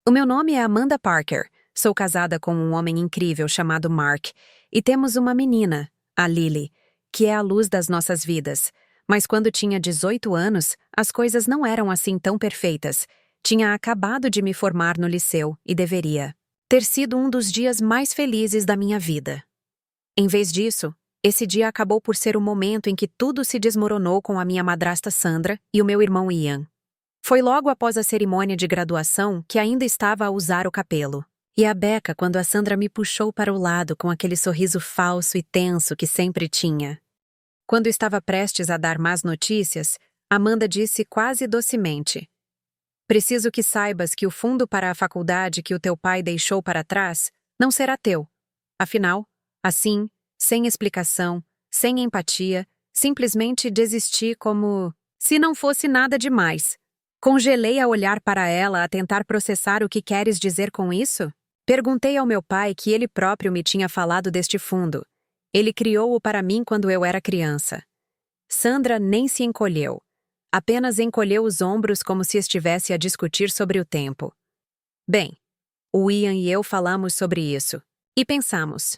O meu nome é Amanda Parker. Sou casada com um homem incrível chamado Mark e temos uma menina, a Lily, que é a luz das nossas vidas. Mas quando tinha 18 anos, as coisas não eram assim tão perfeitas. Tinha acabado de me formar no liceu e deveria ter sido um dos dias mais felizes da minha vida. Em vez disso, esse dia acabou por ser o momento em que tudo se desmoronou com a minha madrasta Sandra e o meu irmão Ian. Foi logo após a cerimônia de graduação que ainda estava a usar o capelo. E a beca quando a Sandra me puxou para o lado com aquele sorriso falso e tenso que sempre tinha. Quando estava prestes a dar más notícias, Amanda disse quase docemente: "Preciso que saibas que o fundo para a faculdade que o teu pai deixou para trás não será teu. Afinal, assim, sem explicação, sem empatia, simplesmente desisti como se não fosse nada demais." Congelei a olhar para ela a tentar processar o que queres dizer com isso. Perguntei ao meu pai que ele próprio me tinha falado deste fundo. Ele criou-o para mim quando eu era criança. Sandra nem se encolheu. Apenas encolheu os ombros como se estivesse a discutir sobre o tempo. Bem, o Ian e eu falamos sobre isso. E pensamos: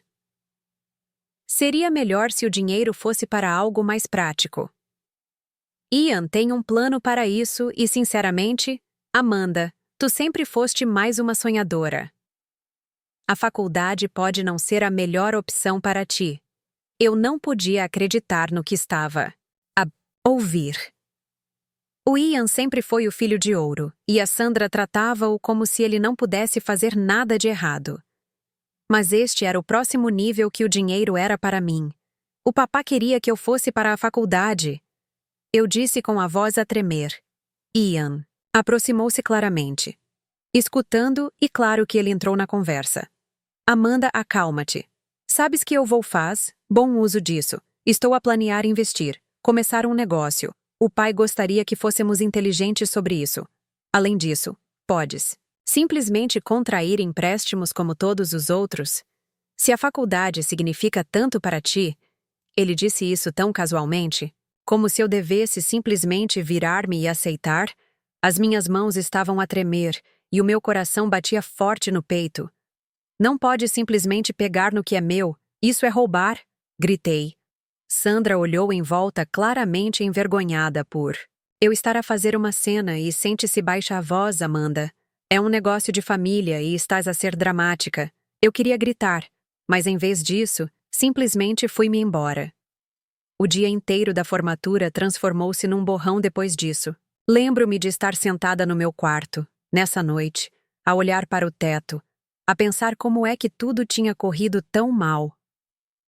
seria melhor se o dinheiro fosse para algo mais prático. Ian tem um plano para isso e, sinceramente, Amanda, tu sempre foste mais uma sonhadora. A faculdade pode não ser a melhor opção para ti. Eu não podia acreditar no que estava a ouvir. O Ian sempre foi o filho de ouro, e a Sandra tratava-o como se ele não pudesse fazer nada de errado. Mas este era o próximo nível que o dinheiro era para mim. O papá queria que eu fosse para a faculdade. Eu disse com a voz a tremer. Ian aproximou-se claramente, escutando e claro que ele entrou na conversa. Amanda, acalma-te. Sabes que eu vou faz bom uso disso. Estou a planear investir, começar um negócio. O pai gostaria que fôssemos inteligentes sobre isso. Além disso, podes simplesmente contrair empréstimos como todos os outros. Se a faculdade significa tanto para ti, ele disse isso tão casualmente, como se eu devesse simplesmente virar-me e aceitar. As minhas mãos estavam a tremer e o meu coração batia forte no peito. Não pode simplesmente pegar no que é meu, isso é roubar, gritei. Sandra olhou em volta claramente envergonhada por eu estar a fazer uma cena e sente-se baixa a voz, Amanda. É um negócio de família e estás a ser dramática. Eu queria gritar, mas em vez disso, simplesmente fui-me embora. O dia inteiro da formatura transformou-se num borrão depois disso. Lembro-me de estar sentada no meu quarto, nessa noite, a olhar para o teto, a pensar como é que tudo tinha corrido tão mal.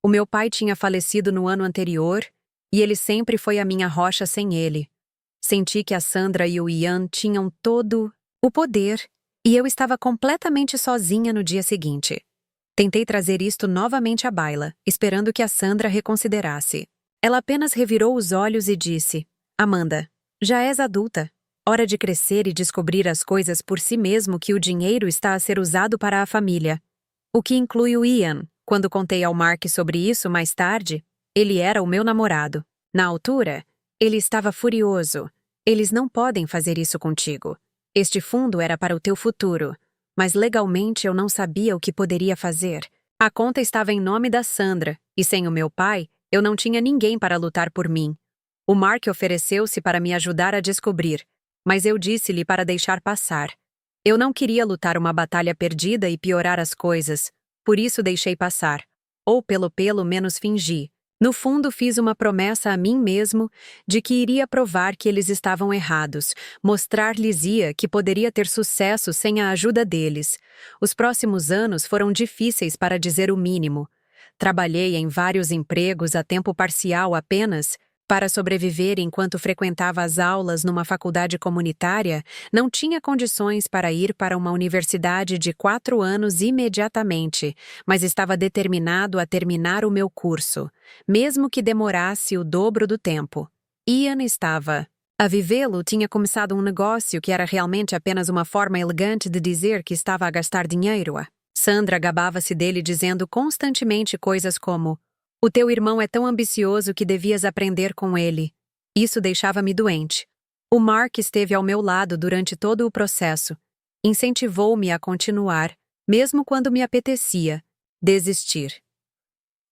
O meu pai tinha falecido no ano anterior, e ele sempre foi a minha rocha sem ele. Senti que a Sandra e o Ian tinham todo o poder, e eu estava completamente sozinha no dia seguinte. Tentei trazer isto novamente à baila, esperando que a Sandra reconsiderasse. Ela apenas revirou os olhos e disse: Amanda, já és adulta. Hora de crescer e descobrir as coisas por si mesmo que o dinheiro está a ser usado para a família. O que inclui o Ian. Quando contei ao Mark sobre isso mais tarde, ele era o meu namorado. Na altura, ele estava furioso. Eles não podem fazer isso contigo. Este fundo era para o teu futuro. Mas legalmente eu não sabia o que poderia fazer. A conta estava em nome da Sandra, e sem o meu pai, eu não tinha ninguém para lutar por mim. O Mark ofereceu-se para me ajudar a descobrir, mas eu disse-lhe para deixar passar. Eu não queria lutar uma batalha perdida e piorar as coisas, por isso deixei passar. Ou pelo menos fingi. No fundo, fiz uma promessa a mim mesmo de que iria provar que eles estavam errados, mostrar-lhes-ia que poderia ter sucesso sem a ajuda deles. Os próximos anos foram difíceis para dizer o mínimo. Trabalhei em vários empregos a tempo parcial apenas para sobreviver enquanto frequentava as aulas numa faculdade comunitária. Não tinha condições para ir para uma universidade de 4 anos imediatamente, mas estava determinado a terminar o meu curso, mesmo que demorasse o dobro do tempo. Ian estava a vivê-lo. Tinha começado um negócio que era realmente apenas uma forma elegante de dizer que estava a gastar dinheiro. Sandra gabava-se dele dizendo constantemente coisas como: o teu irmão é tão ambicioso que devias aprender com ele. Isso deixava-me doente. O Mark esteve ao meu lado durante todo o processo. Incentivou-me a continuar, mesmo quando me apetecia desistir.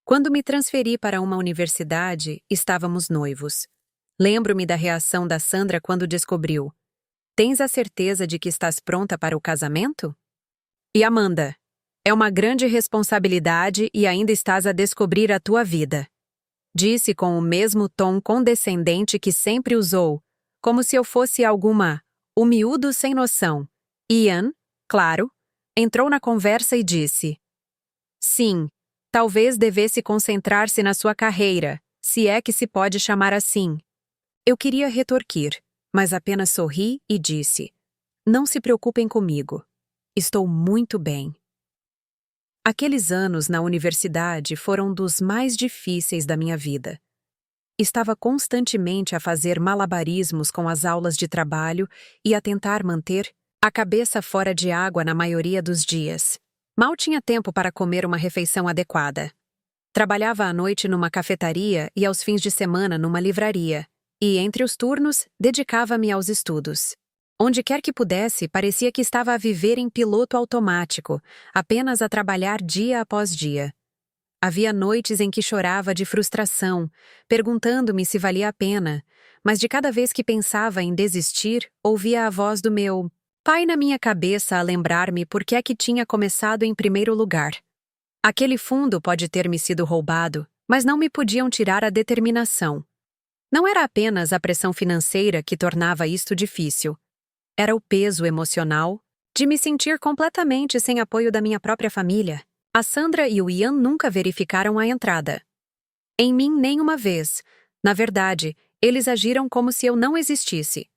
Quando me transferi para uma universidade, estávamos noivos. Lembro-me da reação da Sandra quando descobriu: "Tens a certeza de que estás pronta para o casamento?" E Amanda: "É uma grande responsabilidade e ainda estás a descobrir a tua vida." Disse com o mesmo tom condescendente que sempre usou, como se eu fosse o miúdo sem noção. Ian, claro, entrou na conversa e disse: "Sim, talvez devesse concentrar-se na sua carreira, se é que se pode chamar assim." Eu queria retorquir, mas apenas sorri e disse: "Não se preocupem comigo. Estou muito bem." Aqueles anos na universidade foram dos mais difíceis da minha vida. Estava constantemente a fazer malabarismos com as aulas de trabalho e a tentar manter a cabeça fora de água na maioria dos dias. Mal tinha tempo para comer uma refeição adequada. Trabalhava à noite numa cafetaria e aos fins de semana numa livraria, e entre os turnos dedicava-me aos estudos. Onde quer que pudesse, parecia que estava a viver em piloto automático, apenas a trabalhar dia após dia. Havia noites em que chorava de frustração, perguntando-me se valia a pena, mas de cada vez que pensava em desistir, ouvia a voz do meu pai na minha cabeça a lembrar-me por que é que tinha começado em primeiro lugar. Aquele fundo pode ter me sido roubado, mas não me podiam tirar a determinação. Não era apenas a pressão financeira que tornava isto difícil. Era o peso emocional de me sentir completamente sem apoio da minha própria família. A Sandra e o Ian nunca verificaram a entrada. Em mim nenhuma vez. Na verdade, eles agiram como se eu não existisse.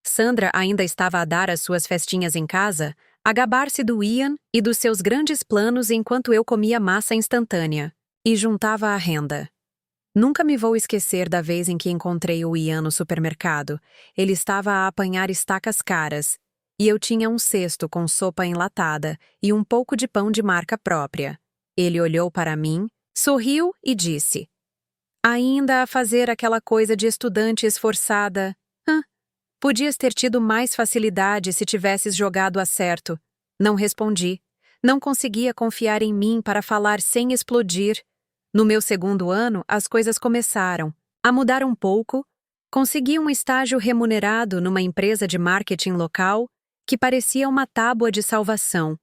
Sandra ainda estava a dar as suas festinhas em casa, a gabar-se do Ian e dos seus grandes planos enquanto eu comia massa instantânea e juntava a renda. Nunca me vou esquecer da vez em que encontrei o Ian no supermercado. Ele estava a apanhar estacas caras, e eu tinha um cesto com sopa enlatada e um pouco de pão de marca própria. Ele olhou para mim, sorriu e disse: "Ainda a fazer aquela coisa de estudante esforçada. Podias ter tido mais facilidade se tivesses jogado a certo." Não respondi. Não conseguia confiar em mim para falar sem explodir. No meu segundo ano, as coisas começaram a mudar um pouco. Consegui um estágio remunerado numa empresa de marketing local que parecia uma tábua de salvação.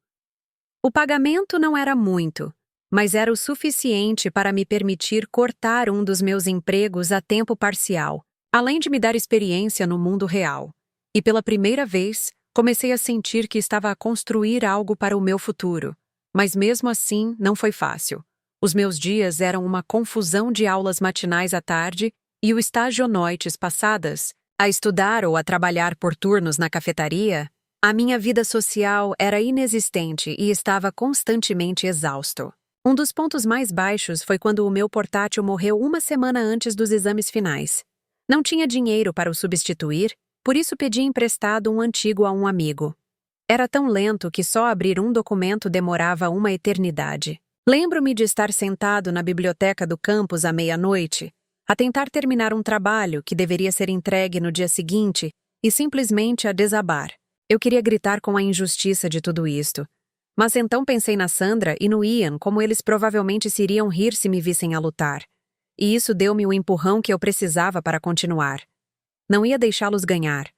O pagamento não era muito, mas era o suficiente para me permitir cortar um dos meus empregos a tempo parcial, além de me dar experiência no mundo real. E pela primeira vez, comecei a sentir que estava a construir algo para o meu futuro. Mas mesmo assim, não foi fácil. Os meus dias eram uma confusão de aulas matinais à tarde e o estágio noites passadas, a estudar ou a trabalhar por turnos na cafetaria. A minha vida social era inexistente e estava constantemente exausto. Um dos pontos mais baixos foi quando o meu portátil morreu uma semana antes dos exames finais. Não tinha dinheiro para o substituir, por isso pedi emprestado um antigo a um amigo. Era tão lento que só abrir um documento demorava uma eternidade. Lembro-me de estar sentado na biblioteca do campus à meia-noite, a tentar terminar um trabalho que deveria ser entregue no dia seguinte e simplesmente a desabar. Eu queria gritar com a injustiça de tudo isto. Mas então pensei na Sandra e no Ian como eles provavelmente se iriam rir se me vissem a lutar. E isso deu-me o empurrão que eu precisava para continuar. Não ia deixá-los ganhar.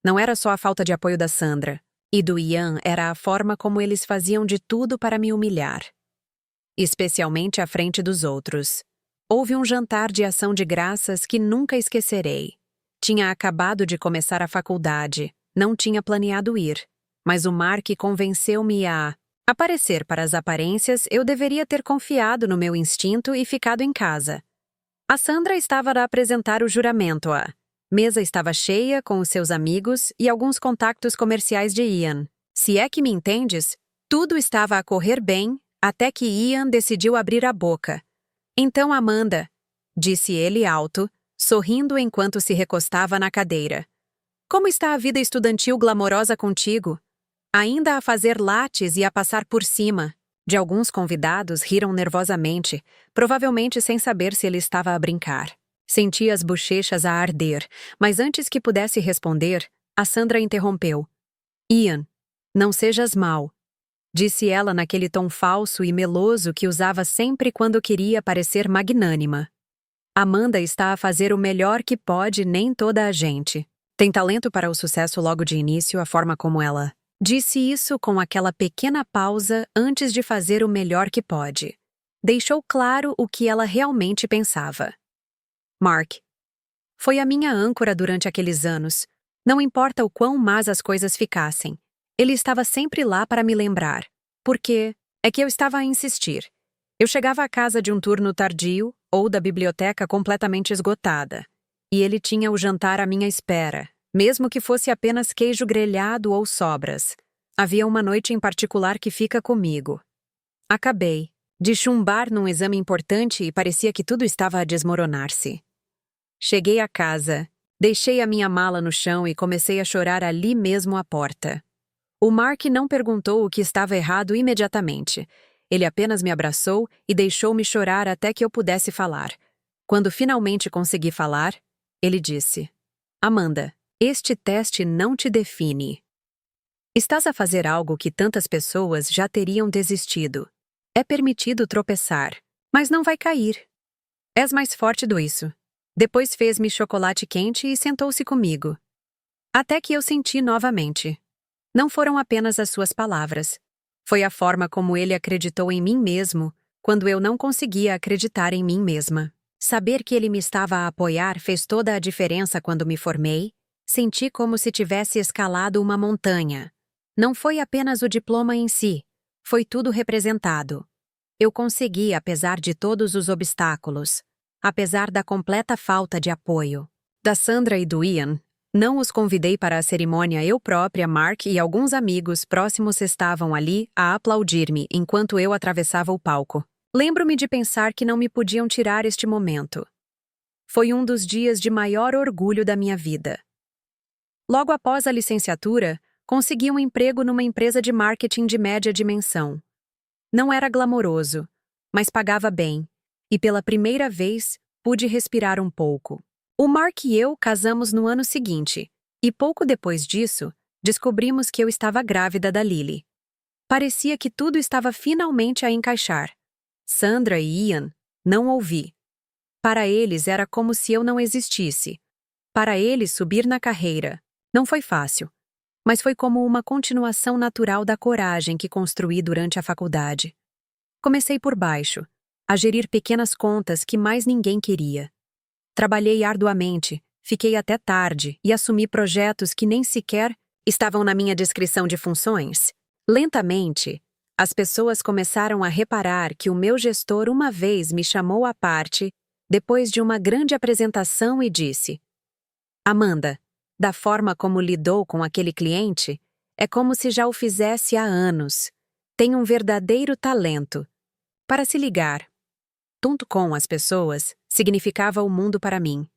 Não era só a falta de apoio da Sandra. E do Ian era a forma como eles faziam de tudo para me humilhar. Especialmente à frente dos outros. Houve um jantar de ação de graças que nunca esquecerei. Tinha acabado de começar a faculdade, não tinha planeado ir, mas o Mark convenceu-me a aparecer. Para as aparências, eu deveria ter confiado no meu instinto e ficado em casa. A Sandra estava a apresentar o juramento. A mesa estava cheia com os seus amigos e alguns contactos comerciais de Ian. Se é que me entendes, tudo estava a correr bem, até que Ian decidiu abrir a boca. "Então, Amanda", disse ele alto, sorrindo enquanto se recostava na cadeira. "Como está a vida estudantil glamourosa contigo? Ainda a fazer lattes e a passar por cima." De alguns convidados riram nervosamente, provavelmente sem saber se ele estava a brincar. Senti as bochechas a arder, mas antes que pudesse responder, a Sandra interrompeu. "Ian, Não sejas mau, disse ela naquele tom falso e meloso que usava sempre quando queria parecer magnânima. Amanda está a fazer o melhor que pode, nem toda a gente tem talento para o sucesso logo de início, a forma como ela disse isso com aquela pequena pausa antes de fazer o melhor que pode. Deixou claro o que ela realmente pensava. Mark foi a minha âncora durante aqueles anos. Não importa o quão más as coisas ficassem. Ele estava sempre lá para me lembrar. Porque é que eu estava a insistir. Eu chegava à casa de um turno tardio ou da biblioteca completamente esgotada. E ele tinha o jantar à minha espera, mesmo que fosse apenas queijo grelhado ou sobras. Havia uma noite em particular que fica comigo. Acabei de chumbar num exame importante e parecia que tudo estava a desmoronar-se. Cheguei à casa, deixei a minha mala no chão e comecei a chorar ali mesmo à porta. O Mark não perguntou o que estava errado imediatamente. Ele apenas me abraçou e deixou-me chorar até que eu pudesse falar. Quando finalmente consegui falar, ele disse: Amanda, este teste não te define. Estás a fazer algo que tantas pessoas já teriam desistido. É permitido tropeçar, mas não vai cair. És mais forte do isso. Depois fez-me chocolate quente e sentou-se comigo. Até que eu senti novamente. Não foram apenas as suas palavras. Foi a forma como ele acreditou em mim mesmo, quando eu não conseguia acreditar em mim mesma. Saber que ele me estava a apoiar fez toda a diferença quando me formei. Senti como se tivesse escalado uma montanha. Não foi apenas o diploma em si, foi tudo representado. Eu consegui apesar de todos os obstáculos, apesar da completa falta de apoio. Da Sandra e do Ian, não os convidei para a cerimônia. Eu própria, Mark e alguns amigos próximos estavam ali a aplaudir-me enquanto eu atravessava o palco. Lembro-me de pensar que não me podiam tirar este momento. Foi um dos dias de maior orgulho da minha vida. Logo após a licenciatura, consegui um emprego numa empresa de marketing de média dimensão. Não era glamouroso, mas pagava bem, e pela primeira vez pude respirar um pouco. O Mark e eu casamos no ano seguinte, e pouco depois disso, descobrimos que eu estava grávida da Lily. Parecia que tudo estava finalmente a encaixar. Sandra e Ian, não ouvi. Para eles era como se eu não existisse. Para eles subir na carreira não foi fácil, mas foi como uma continuação natural da coragem que construí durante a faculdade. Comecei por baixo, a gerir pequenas contas que mais ninguém queria. Trabalhei arduamente, fiquei até tarde e assumi projetos que nem sequer estavam na minha descrição de funções. Lentamente, as pessoas começaram a reparar que o meu gestor uma vez me chamou à parte, depois de uma grande apresentação e disse: Amanda, da forma como lidou com aquele cliente, é como se já o fizesse há anos. Tem um verdadeiro talento. Para se ligar. Junto com as pessoas, significava o mundo para mim.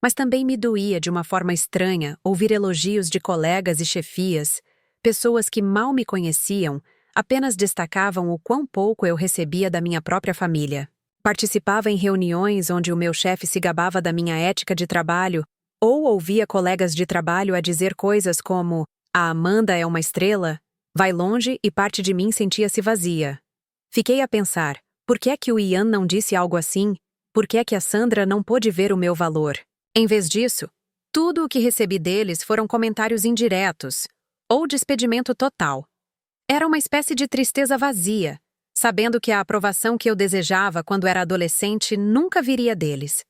Mas também me doía de uma forma estranha ouvir elogios de colegas e chefias, pessoas que mal me conheciam, apenas destacavam o quão pouco eu recebia da minha própria família. Participava em reuniões onde o meu chefe se gabava da minha ética de trabalho, ou ouvia colegas de trabalho a dizer coisas como: a Amanda é uma estrela, vai longe, e parte de mim sentia-se vazia. Fiquei a pensar, por que é que o Ian não disse algo assim? Por que é que a Sandra não pôde ver o meu valor? Em vez disso, tudo o que recebi deles foram comentários indiretos, ou despedimento total. Era uma espécie de tristeza vazia, sabendo que a aprovação que eu desejava quando era adolescente nunca viria deles.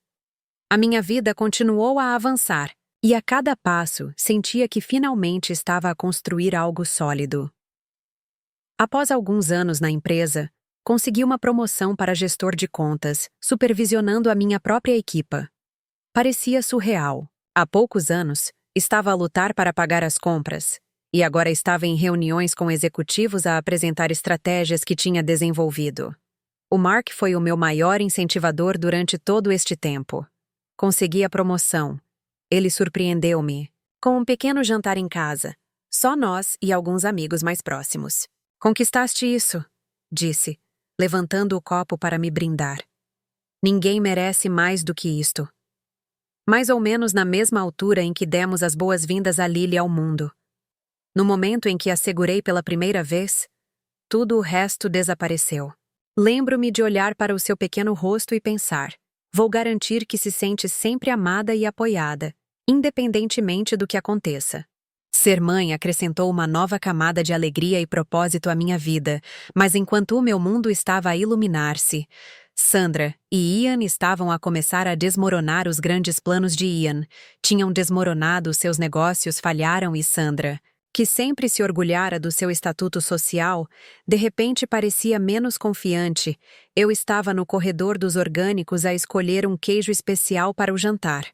A minha vida continuou a avançar, e a cada passo sentia que finalmente estava a construir algo sólido. Após alguns anos na empresa, consegui uma promoção para gestor de contas, supervisionando a minha própria equipa. Parecia surreal. Há poucos anos, estava a lutar para pagar as compras, e agora estava em reuniões com executivos a apresentar estratégias que tinha desenvolvido. O Mark foi o meu maior incentivador durante todo este tempo. Consegui a promoção. Ele surpreendeu-me, com um pequeno jantar em casa, só nós e alguns amigos mais próximos. Conquistaste isso, disse, levantando o copo para me brindar. Ninguém merece mais do que isto. Mais ou menos na mesma altura em que demos as boas-vindas a Lily ao mundo. No momento em que a segurei pela primeira vez, tudo o resto desapareceu. Lembro-me de olhar para o seu pequeno rosto e pensar: vou garantir que se sente sempre amada e apoiada, independentemente do que aconteça. Ser mãe acrescentou uma nova camada de alegria e propósito à minha vida, mas enquanto o meu mundo estava a iluminar-se, Sandra e Ian estavam a começar a desmoronar. Os grandes planos de Ian tinham desmoronado, seus negócios falharam e Sandra, que sempre se orgulhara do seu estatuto social, de repente parecia menos confiante. Eu estava no corredor dos orgânicos a escolher um queijo especial para o jantar.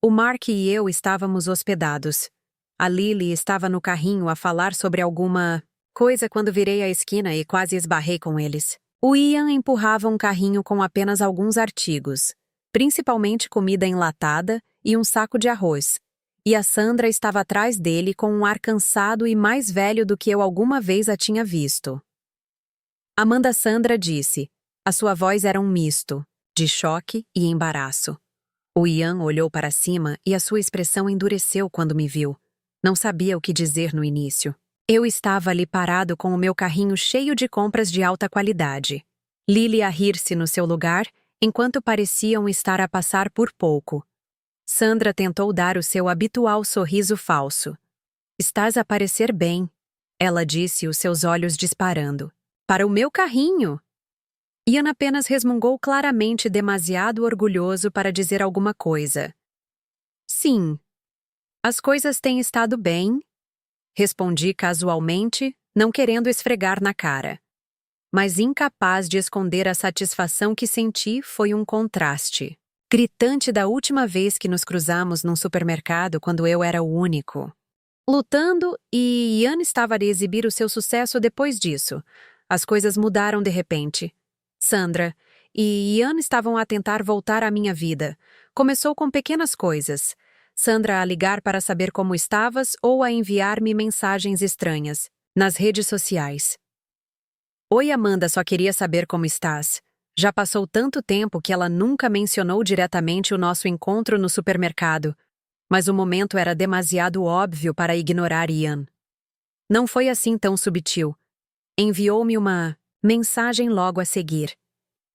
O Mark e eu estávamos hospedados. A Lily estava no carrinho a falar sobre alguma coisa quando virei a esquina e quase esbarrei com eles. O Ian empurrava um carrinho com apenas alguns artigos, principalmente comida enlatada e um saco de arroz. E a Sandra estava atrás dele com um ar cansado e mais velho do que eu alguma vez a tinha visto. Amanda Sandra disse. A sua voz era um misto, de choque e embaraço. O Ian olhou para cima e a sua expressão endureceu quando me viu. Não sabia o que dizer no início. Eu estava ali parado com o meu carrinho cheio de compras de alta qualidade. Lily a rir-se no seu lugar, enquanto pareciam estar a passar por pouco. Sandra tentou dar o seu habitual sorriso falso. Estás a parecer bem, ela disse, os seus olhos disparando. Para o meu carrinho! Ian apenas resmungou claramente, demasiado orgulhoso para dizer alguma coisa. Sim. As coisas têm estado bem, respondi casualmente, não querendo esfregar na cara. Mas incapaz de esconder a satisfação que senti, foi um contraste gritante da última vez que nos cruzamos num supermercado quando eu era o único lutando e Ian estava a exibir o seu sucesso depois disso. As coisas mudaram de repente. Sandra e Ian estavam a tentar voltar à minha vida. Começou com pequenas coisas. Sandra a ligar para saber como estavas ou a enviar-me mensagens estranhas, nas redes sociais. Oi, Amanda, só queria saber como estás. Já passou tanto tempo que ela nunca mencionou diretamente o nosso encontro no supermercado, mas o momento era demasiado óbvio para ignorar Ian. Não foi assim tão sutil. Enviou-me uma mensagem logo a seguir.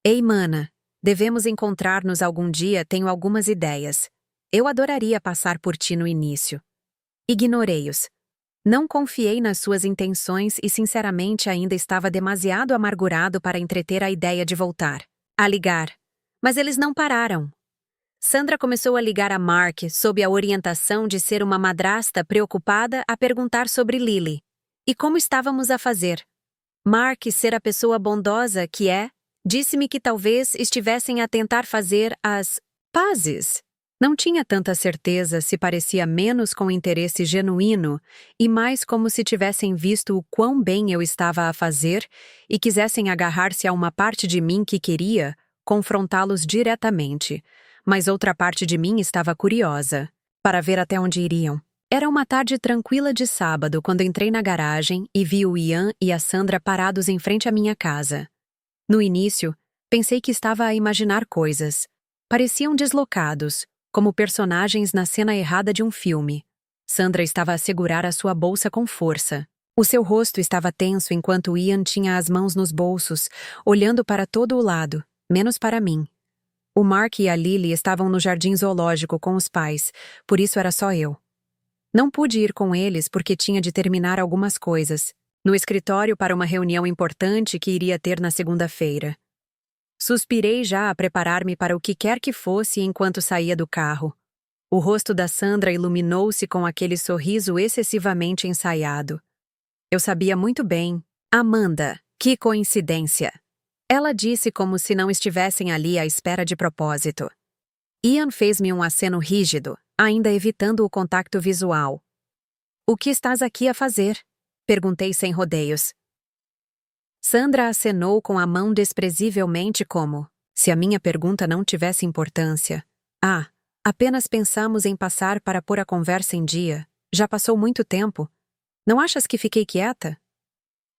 Ei, mana, devemos encontrar-nos algum dia, tenho algumas ideias. Eu adoraria passar por ti no início. Ignorei-os. Não confiei nas suas intenções e sinceramente ainda estava demasiado amargurado para entreter a ideia de voltar a ligar. Mas eles não pararam. Sandra começou a ligar a Mark sob a orientação de ser uma madrasta preocupada a perguntar sobre Lily e como estávamos a fazer. Mark, ser a pessoa bondosa que é, disse-me que talvez estivessem a tentar fazer as pazes. Não tinha tanta certeza se parecia menos com interesse genuíno e mais como se tivessem visto o quão bem eu estava a fazer e quisessem agarrar-se a uma parte de mim que queria confrontá-los diretamente. Mas outra parte de mim estava curiosa para ver até onde iriam. Era uma tarde tranquila de sábado quando entrei na garagem e vi o Ian e a Sandra parados em frente à minha casa. No início, pensei que estava a imaginar coisas. Pareciam deslocados, como personagens na cena errada de um filme. Sandra estava a segurar a sua bolsa com força. O seu rosto estava tenso enquanto Ian tinha as mãos nos bolsos, olhando para todo o lado, menos para mim. O Mark e a Lily estavam no jardim zoológico com os pais, por isso era só eu. Não pude ir com eles porque tinha de terminar algumas coisas, no escritório para uma reunião importante que iria ter na segunda-feira. Suspirei já a preparar-me para o que quer que fosse enquanto saía do carro. O rosto da Sandra iluminou-se com aquele sorriso excessivamente ensaiado. Eu sabia muito bem. Amanda, que coincidência! Ela disse como se não estivessem ali à espera de propósito. Ian fez-me um aceno rígido, ainda evitando o contato visual. O que estás aqui a fazer? Perguntei sem rodeios. Sandra acenou com a mão desprezivelmente como se a minha pergunta não tivesse importância. Apenas pensamos em passar para pôr a conversa em dia. Já passou muito tempo. Não achas que fiquei quieta?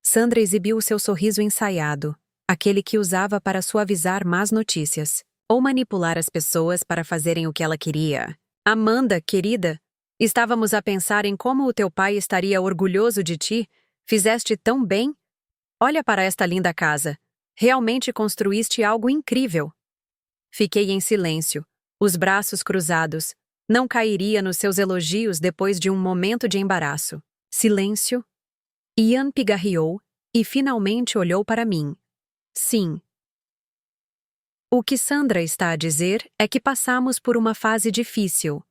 Sandra exibiu o seu sorriso ensaiado, aquele que usava para suavizar más notícias, ou manipular as pessoas para fazerem o que ela queria. Amanda, querida, Estávamos a pensar em como o teu pai estaria orgulhoso de ti. Fizeste tão bem. Olha para esta linda casa. Realmente construíste algo incrível. Fiquei em silêncio, os braços cruzados. Não cairia nos seus elogios depois de um momento de embaraço. Silêncio. Ian pigarreou e finalmente olhou para mim. Sim. O que Sandra está a dizer é que passamos por uma fase difícil.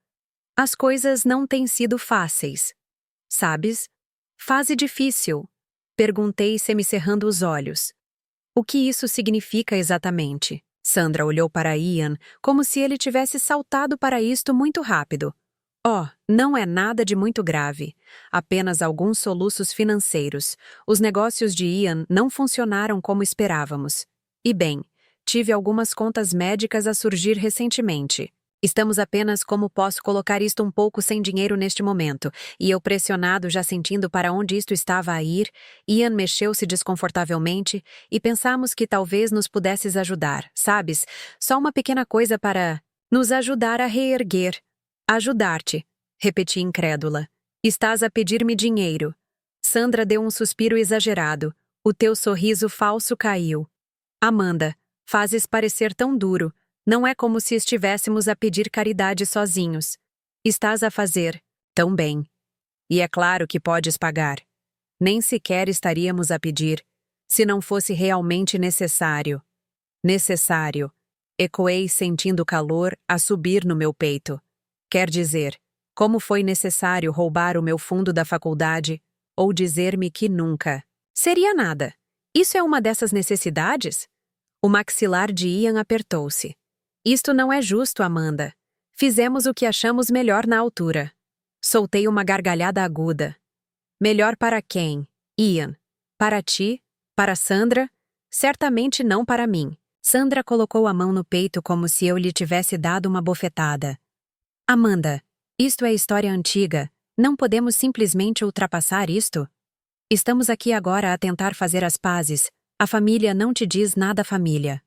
As coisas não têm sido fáceis. Sabes? Fase difícil. Perguntei semicerrando os olhos. O que isso significa exatamente? Sandra olhou para Ian como se ele tivesse saltado para isto muito rápido. Oh, não é nada de muito grave. Apenas alguns soluços financeiros. Os negócios de Ian não funcionaram como esperávamos. E bem, tive algumas contas médicas a surgir recentemente. Estamos apenas como posso colocar isto um pouco sem dinheiro neste momento, e eu pressionado já sentindo para onde isto estava a ir, Ian mexeu-se desconfortavelmente e pensamos que talvez nos pudesses ajudar, sabes? Só uma pequena coisa para nos ajudar a reerguer. Ajudar-te, repeti incrédula. Estás a pedir-me dinheiro. Sandra deu um suspiro exagerado. O teu sorriso falso caiu. Amanda, fazes parecer tão duro. Não é como se estivéssemos a pedir caridade sozinhos. Estás a fazer tão bem. E é claro que podes pagar. Nem sequer estaríamos a pedir, se não fosse realmente necessário. Necessário. Ecoei sentindo o calor a subir no meu peito. Quer dizer, como foi necessário roubar o meu fundo da faculdade ou dizer-me que nunca. Seria nada. Isso é uma dessas necessidades? O maxilar de Ian apertou-se. Isto não é justo, Amanda. Fizemos o que achamos melhor na altura. Soltei uma gargalhada aguda. Melhor para quem? Ian. Para ti? Para Sandra? Certamente não para mim. Sandra colocou a mão no peito como se eu lhe tivesse dado uma bofetada. Amanda, isto é história antiga. Não podemos simplesmente ultrapassar isto? Estamos aqui agora a tentar fazer as pazes. A família não te diz nada, família.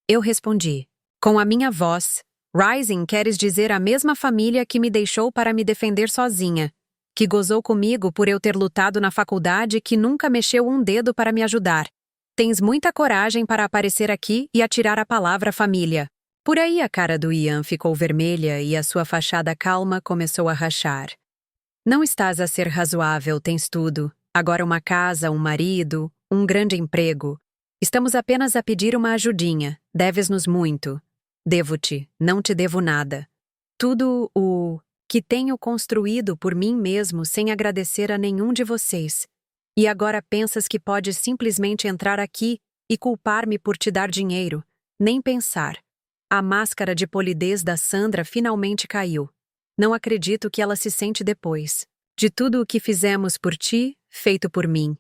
Eu respondi. Com a minha voz. Rising, queres dizer a mesma família que me deixou para me defender sozinha. Que gozou comigo por eu ter lutado na faculdade, que nunca mexeu um dedo para me ajudar. Tens muita coragem para aparecer aqui e atirar a palavra família. Por aí a cara do Ian ficou vermelha e a sua fachada calma começou a rachar. Não estás a ser razoável, tens tudo. Agora uma casa, um marido, um grande emprego. Estamos apenas a pedir uma ajudinha. Deves-nos muito. Devo-te, não te devo nada. Tudo o que tenho construído por mim mesmo sem agradecer a nenhum de vocês. E agora pensas que podes simplesmente entrar aqui e culpar-me por te dar dinheiro. Nem pensar. A máscara de polidez da Sandra finalmente caiu. Não acredito que ela se sente depois. De tudo o que fizemos por ti, feito por mim.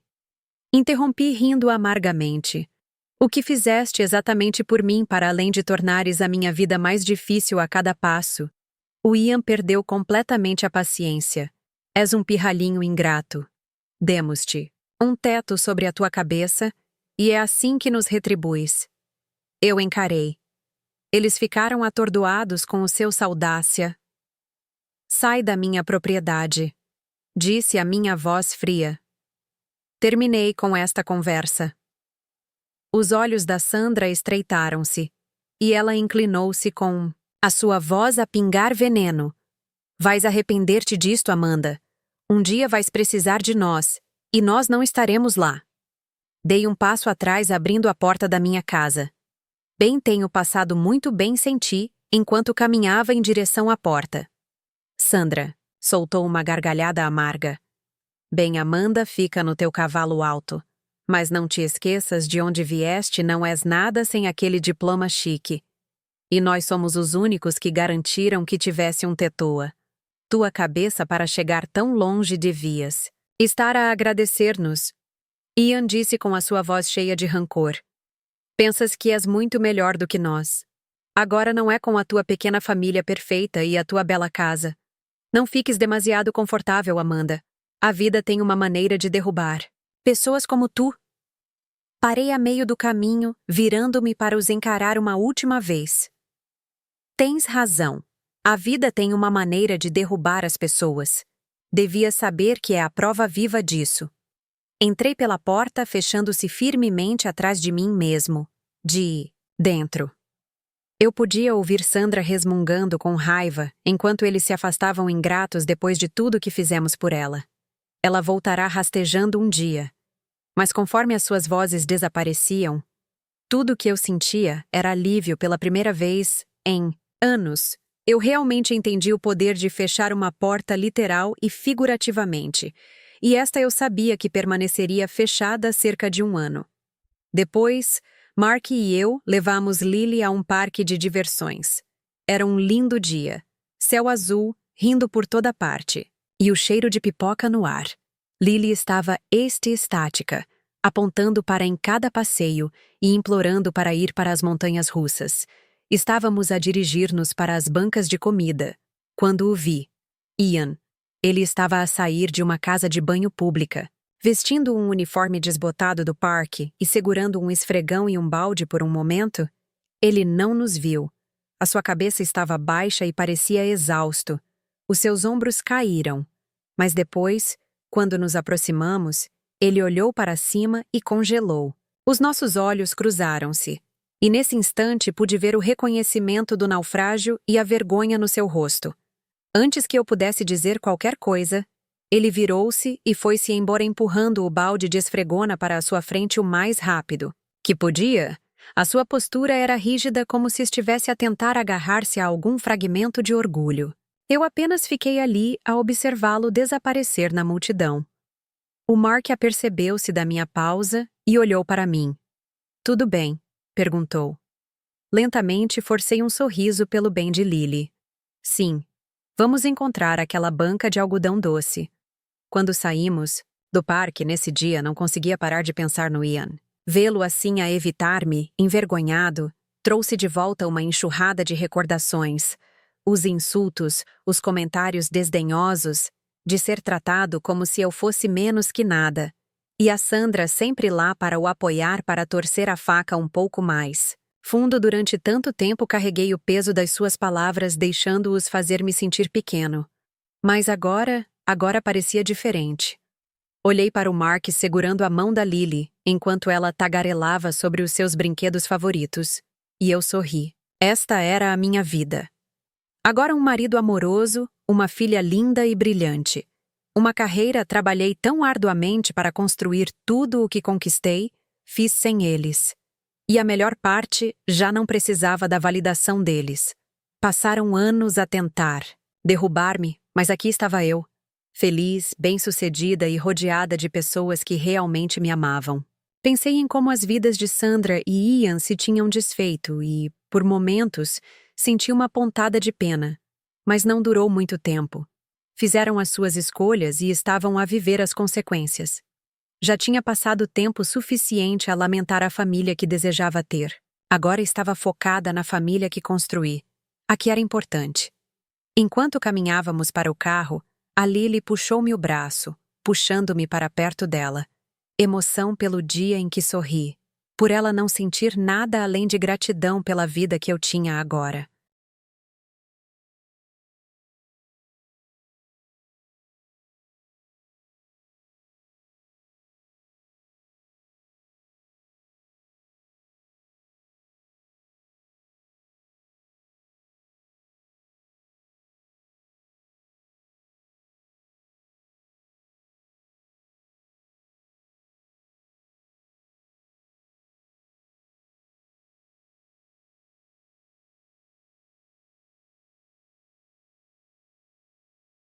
Interrompi rindo amargamente. O que fizeste exatamente por mim para além de tornares a minha vida mais difícil a cada passo? O Ian perdeu completamente a paciência. És um pirralhinho ingrato. Demos-te um teto sobre a tua cabeça e é assim que nos retribuis. Eu encarei. Eles ficaram atordoados com o seu saudácia. Sai da minha propriedade, disse a minha voz fria. Terminei com esta conversa. Os olhos da Sandra estreitaram-se, e ela inclinou-se com a sua voz a pingar veneno. Vais arrepender-te disto, Amanda. Um dia vais precisar de nós, e nós não estaremos lá. Dei um passo atrás abrindo a porta da minha casa. Bem tenho passado muito bem sem ti, enquanto caminhava em direção à porta. Sandra, soltou uma gargalhada amarga. Bem, Amanda, fica no teu cavalo alto. Mas não te esqueças de onde vieste, não és nada sem aquele diploma chique. E nós somos os únicos que garantiram que tivesse um tetoa. Tua cabeça para chegar tão longe devias estar a agradecer-nos. Ian disse com a sua voz cheia de rancor. Pensas que és muito melhor do que nós. Agora não é com a tua pequena família perfeita e a tua bela casa. Não fiques demasiado confortável, Amanda. A vida tem uma maneira de derrubar pessoas como tu. Parei a meio do caminho, virando-me para os encarar uma última vez. Tens razão. A vida tem uma maneira de derrubar as pessoas. Devia saber que é a prova viva disso. Entrei pela porta, fechando-se firmemente atrás de mim mesmo. De dentro. Eu podia ouvir Sandra resmungando com raiva, enquanto eles se afastavam ingratos depois de tudo que fizemos por ela. Ela voltará rastejando um dia. Mas conforme as suas vozes desapareciam, tudo o que eu sentia era alívio pela primeira vez em anos. Eu realmente entendi o poder de fechar uma porta literal e figurativamente, e esta eu sabia que permaneceria fechada cerca de um ano. Depois, Mark e eu levamos Lily a um parque de diversões. Era um lindo dia, céu azul, rindo por toda parte, e o cheiro de pipoca no ar. Lily estava estática, apontando para em cada passeio e implorando para ir para as montanhas russas. Estávamos a dirigir-nos para as bancas de comida, quando o vi. Ian. Ele estava a sair de uma casa de banho pública, vestindo um uniforme desbotado do parque e segurando um esfregão e um balde por um momento. Ele não nos viu. A sua cabeça estava baixa e parecia exausto. Os seus ombros caíram. Mas depois, quando nos aproximamos, ele olhou para cima e congelou. Os nossos olhos cruzaram-se. E nesse instante pude ver o reconhecimento do naufrágio e a vergonha no seu rosto. Antes que eu pudesse dizer qualquer coisa, ele virou-se e foi-se embora empurrando o balde de esfregona para a sua frente o mais rápido que podia. A sua postura era rígida como se estivesse a tentar agarrar-se a algum fragmento de orgulho. Eu apenas fiquei ali a observá-lo desaparecer na multidão. O Mark apercebeu-se da minha pausa e olhou para mim. "Tudo bem?" perguntou. Lentamente forcei um sorriso pelo bem de Lily. "Sim, vamos encontrar aquela banca de algodão doce." Quando saímos do parque nesse dia, não conseguia parar de pensar no Ian. Vê-lo assim a evitar-me, envergonhado, trouxe de volta uma enxurrada de recordações. Os insultos, os comentários desdenhosos, de ser tratado como se eu fosse menos que nada. E a Sandra sempre lá para o apoiar, para torcer a faca um pouco mais. Fundo, durante tanto tempo carreguei o peso das suas palavras, deixando-os fazer me sentir pequeno. Mas agora parecia diferente. Olhei para o Mark segurando a mão da Lily, enquanto ela tagarelava sobre os seus brinquedos favoritos. E eu sorri. Esta era a minha vida. Agora um marido amoroso, uma filha linda e brilhante. Uma carreira trabalhei tão arduamente para construir tudo o que conquistei, fiz sem eles. E a melhor parte, já não precisava da validação deles. Passaram anos a tentar derrubar-me, mas aqui estava eu. Feliz, bem-sucedida e rodeada de pessoas que realmente me amavam. Pensei em como as vidas de Sandra e Ian se tinham desfeito e, por momentos, senti uma pontada de pena. Mas não durou muito tempo. Fizeram as suas escolhas e estavam a viver as consequências. Já tinha passado tempo suficiente a lamentar a família que desejava ter. Agora estava focada na família que construí, a que era importante. Enquanto caminhávamos para o carro, a Lily puxou-me o braço, puxando-me para perto dela. Emoção pelo dia em que sorri, por ela não sentir nada além de gratidão pela vida que eu tinha agora.